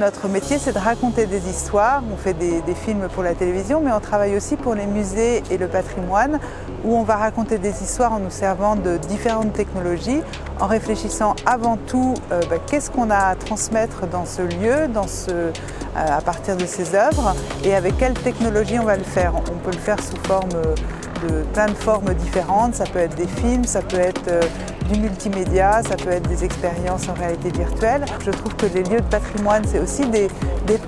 notre métier, c'est de raconter des histoires. On fait des films pour la télévision, mais on travaille aussi pour les musées et le patrimoine, où on va raconter des histoires en nous servant de différentes technologies, en réfléchissant avant tout qu'est-ce qu'on a à transmettre dans ce lieu, à partir de ces œuvres, et avec quelle technologie on va le faire. On peut le faire sous forme de plein de formes différentes. Ça peut être des films, ça peut être du multimédia, ça peut être des expériences en réalité virtuelle. Je trouve que les lieux de patrimoine, c'est aussi des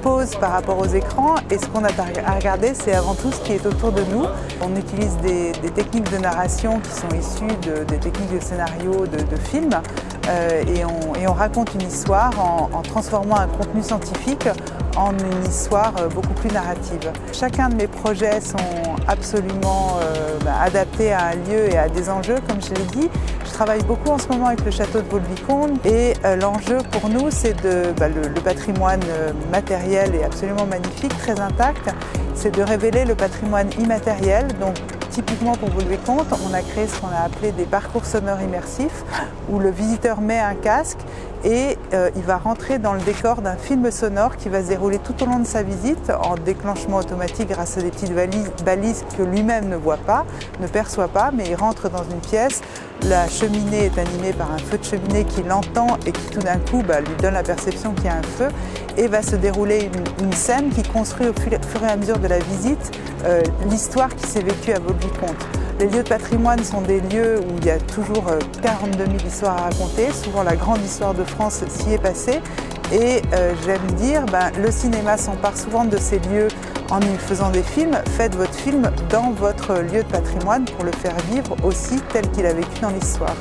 pauses par rapport aux écrans, et ce qu'on a à regarder, c'est avant tout ce qui est autour de nous. On utilise des techniques de narration qui sont issues des techniques de scénario de films, et on raconte une histoire en transformant un contenu scientifique en une histoire beaucoup plus narrative. Chacun de mes projets sont absolument adaptés à un lieu et à des enjeux, comme je l'ai dit. Je travaille beaucoup en ce moment avec le château de Vaux-le-Vicomte, et l'enjeu pour nous, c'est le patrimoine matériel est absolument magnifique, très intact, c'est de révéler le patrimoine immatériel. Donc, typiquement pour Vaux-le-Vicomte, on a créé ce qu'on a appelé des parcours sonores immersifs, où le visiteur met un casque et il va rentrer dans le décor d'un film sonore qui va se dérouler tout au long de sa visite en déclenchement automatique grâce à des petites balises que lui-même ne voit pas, ne perçoit pas, mais il rentre dans une pièce. La cheminée est animée par un feu de cheminée qui l'entend et qui tout d'un coup lui donne la perception qu'il y a un feu, et va se dérouler une scène qui construit au fur et à mesure de la visite l'histoire qui s'est vécue à Vaux-le-Vicomte. Les lieux de patrimoine sont des lieux où il y a toujours 42 000 histoires à raconter. Souvent la grande histoire de France s'y est passée. Et j'aime dire, le cinéma s'empare souvent de ces lieux en y faisant des films. Faites votre film dans votre lieu de patrimoine pour le faire vivre aussi tel qu'il a vécu dans l'histoire.